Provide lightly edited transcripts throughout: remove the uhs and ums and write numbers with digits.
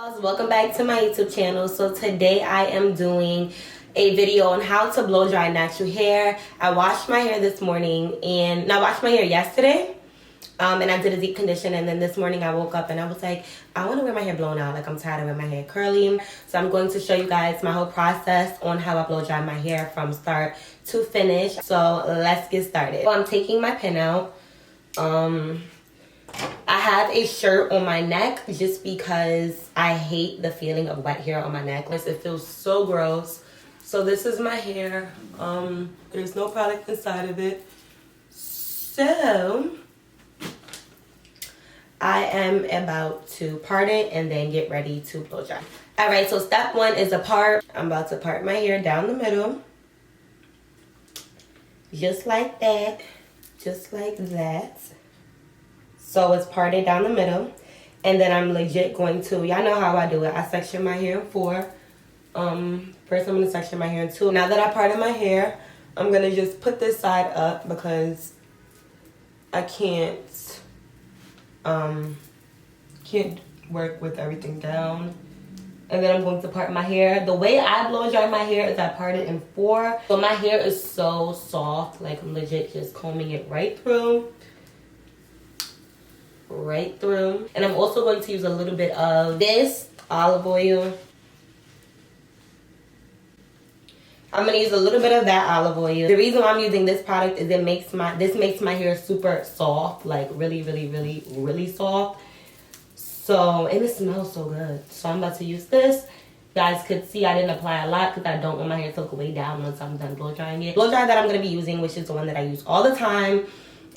Welcome back to my YouTube channel. So today I am doing a video on how to blow dry natural hair. I washed my hair this morning and I washed my hair yesterday and I did a deep condition, and then this morning I woke up and I was like, I want to wear my hair blown out. Like, I'm tired of wearing my hair curly. So I'm going to show you guys my whole process on how I blow dry my hair from start to finish. So let's get started. So I'm taking my pin out. I have a shirt on my neck just because I hate the feeling of wet hair on my neck. It feels so gross. So this is my hair. There's no product inside of it. So I am about to part it and then get ready to blow dry. Alright, so step one is a part. I'm about to part my hair down the middle. Just like that. Just like that. So it's parted down the middle. And then I'm legit going to, y'all know how I do it. I section my hair in four. First I'm going to section my hair in two. Now that I parted my hair, I'm going to just put this side up because I can't work with everything down. And then I'm going to part my hair. The way I blow dry my hair is I part it in four. So my hair is so soft. Like, I'm legit just combing it right through. Right through. And I'm also going to use a little bit of this olive oil. I'm going to use a little bit of that olive oil. The reason why I'm using this product is this makes my hair super soft, like really soft. So, and it smells so good. So I'm about to use this. You guys could see I didn't apply a lot because I don't want my hair to look way down once I'm done blow drying it. Blow dry that I'm going to be using, which is the one that I use all the time,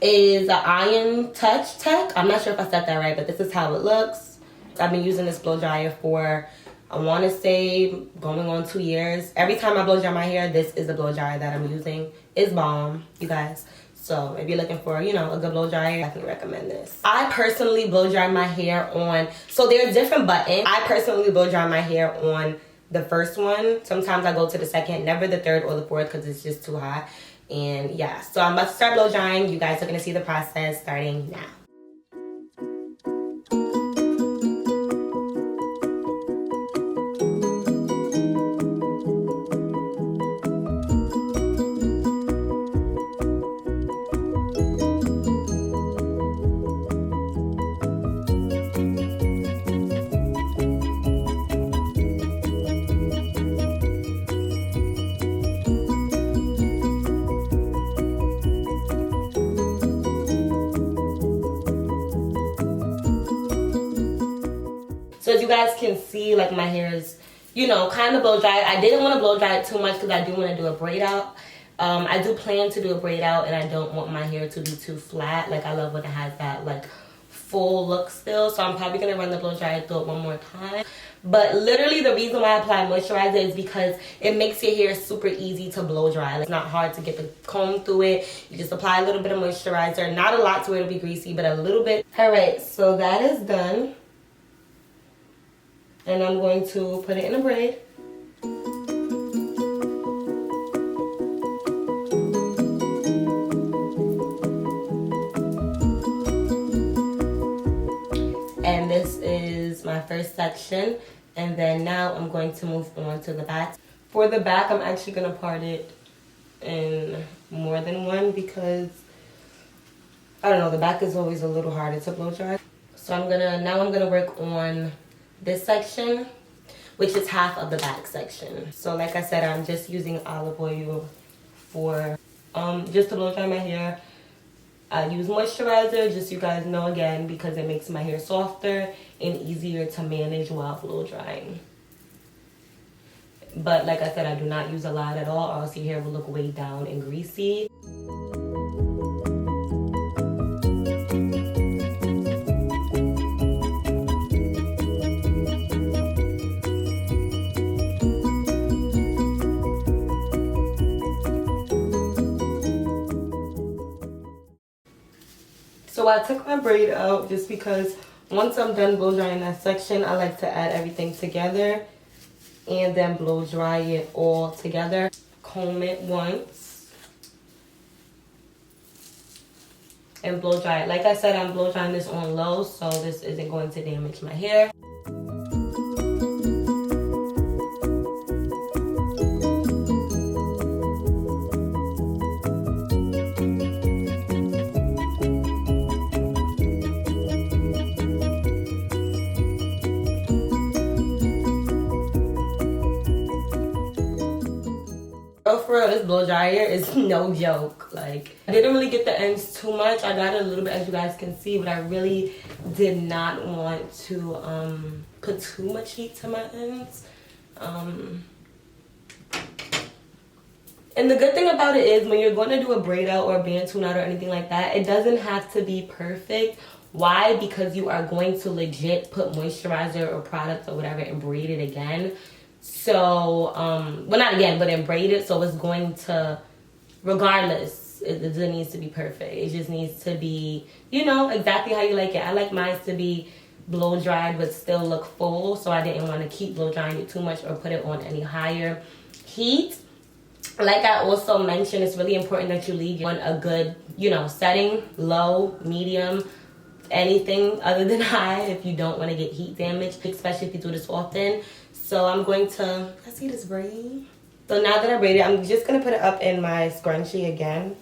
is the Iron Touch Tech. I'm not sure if I said that right, but this is how it looks. I've been using this blow dryer for, I want to say, going on 2 years. Every time I blow dry my hair, this is the blow dryer that I'm using. It's bomb, you guys. So if you're looking for, you know, a good blow dryer, I definitely recommend this. I personally blow dry my hair on, so there are different buttons. I personally blow dry my hair on the first one. Sometimes I go to the second, never the third or the fourth because it's just too hot. And yeah, so I'm about to start blow drying. You guys are going to see the process starting now. So as you guys can see, like, my hair is, you know, kind of blow dry. I didn't want to blow dry it too much because I do want to do a braid out. I do plan to do a braid out, and I don't want my hair to be too flat. Like, I love when it has that, like, full look still. So I'm probably going to run the blow dryer through it one more time. But literally the reason why I apply moisturizer is because it makes your hair super easy to blow dry. Like, it's not hard to get the comb through it. You just apply a little bit of moisturizer. Not a lot to where it'll be greasy, but a little bit. Alright, so that is done. And I'm going to put it in a braid. And this is my first section. And then now I'm going to move on to the back. For the back, I'm actually going to part it in more than one because, I don't know, the back is always a little harder to blow dry. So now I'm gonna work on this section, which is half of the back section. So like I said, I'm just using olive oil for just to blow dry my hair. I use moisturizer, just so you guys know, again, because it makes my hair softer and easier to manage while blow drying. But like I said, I do not use a lot at all, or else your hair will look way down and greasy. So I took my braid out just because once I'm done blow drying that section, I like to add everything together and then blow dry it all together. Comb it once and blow dry it. Like I said, I'm blow drying this on low, so this isn't going to damage my hair. For real, this blow dryer is no joke. Like, I didn't really get the ends too much. I got it a little bit, as you guys can see, but I really did not want to put too much heat to my ends. And the good thing about it is when you're going to do a braid out or a band tune out or anything like that, it doesn't have to be perfect. Why? Because you are going to legit put moisturizer or product or whatever and braid it again. So, well, not again, but in braid it. So it's going to, regardless, it doesn't need to be perfect. It just needs to be, you know, exactly how you like it. I like mine to be blow dried but still look full. So I didn't want to keep blow drying it too much or put it on any higher heat. Like I also mentioned, it's really important that you leave on a good, you know, setting, low, medium, anything other than high if you don't want to get heat damage, especially if you do this often. So I'm going to, I see this braid. So now that I braided, I'm just going to put it up in my scrunchie again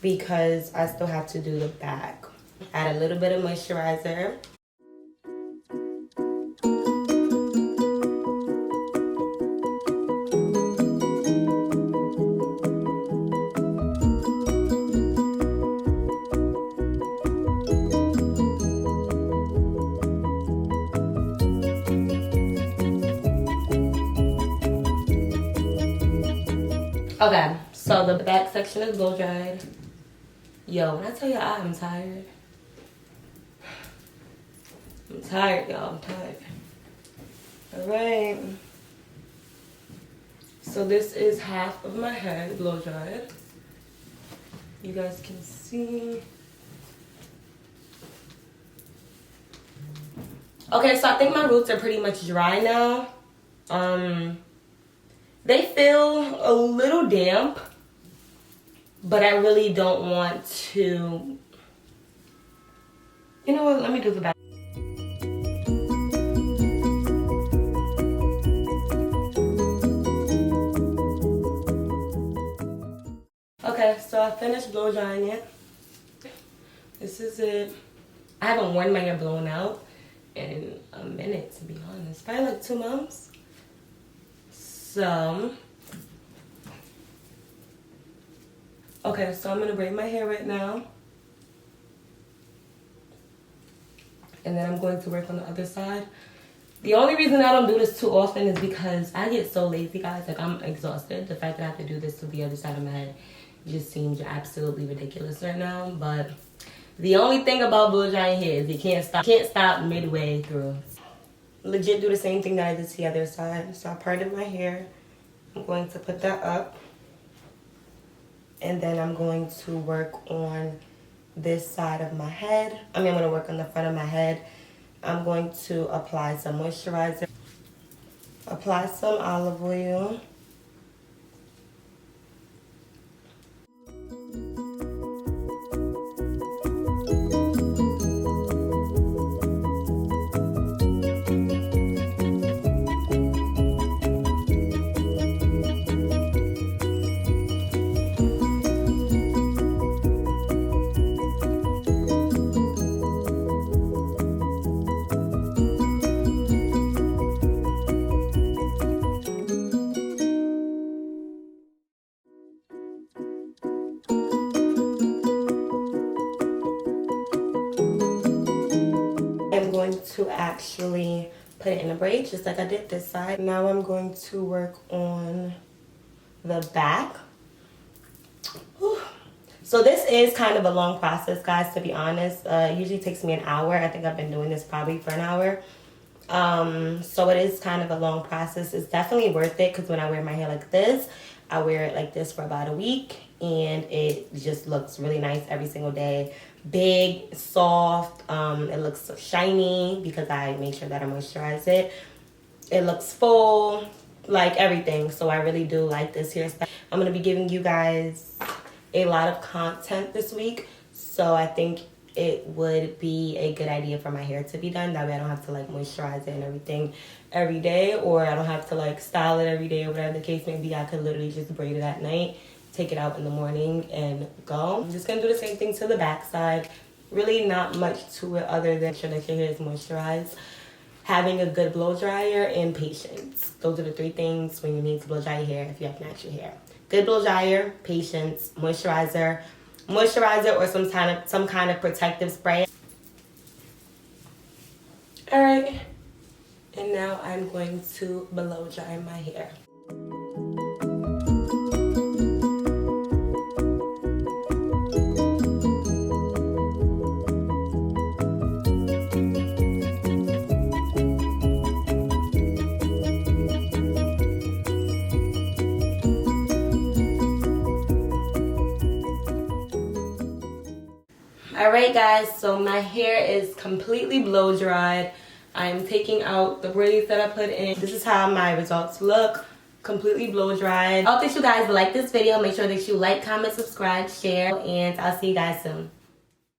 because I still have to do the back. Add a little bit of moisturizer. Okay, so the back section is blow dried. Yo, when I tell you I'm tired. I'm tired, y'all. I'm tired. Alright. So this is half of my head blow dried. You guys can see. Okay, so I think my roots are pretty much dry now. They feel a little damp, but I really don't want to. You know what? Let me do the back. Okay, so I finished blow drying it. This is it. I haven't worn my hair blown out in a minute, to be honest. Probably like 2 months. So, okay, so I'm gonna braid my hair right now. And then I'm going to work on the other side. The only reason I don't do this too often is because I get so lazy, guys. Like, I'm exhausted. The fact that I have to do this to the other side of my head just seems absolutely ridiculous right now. But the only thing about blow drying hair is you can't stop midway through. Legit do the same thing that I did to the other side. So I parted my hair. I'm going to put that up. And then I'm going to work on this side of my head. I'm going to work on the front of my head. I'm going to apply some moisturizer. Apply some olive oil. I'm going to actually put it in a braid just like I did this side. Now I'm going to work on the back. Whew. So this is kind of a long process, guys, to be honest. It usually takes me an hour. I think I've been doing this probably for an hour. So it is kind of a long process. It's definitely worth it because when I wear my hair like this, I wear it like this for about a week and it just looks really nice every single day. Big, soft, it looks so shiny because I make sure that I moisturize it. It looks full, like everything. So I really do like this hairstyle. I'm going to be giving you guys a lot of content this week. So I think it would be a good idea for my hair to be done. That way I don't have to like moisturize it and everything every day, or I don't have to like style it every day or whatever the case may be. I could literally just braid it at night, take it out in the morning and go. I'm just gonna do the same thing to the back side. Really not much to it other than make sure that your hair is moisturized, having a good blow dryer, and patience. Those are the 3 things when you need to blow dry your hair if you have natural hair. good blow dryer, patience, moisturizer, or some kind of protective spray. All right, and now I'm going to blow dry my hair. Alright guys, so my hair is completely blow dried. I'm taking out the braids that I put in. This is how my results look. Completely blow dried. I hope that you guys like this video. Make sure that you like, comment, subscribe, share, and I'll see you guys soon.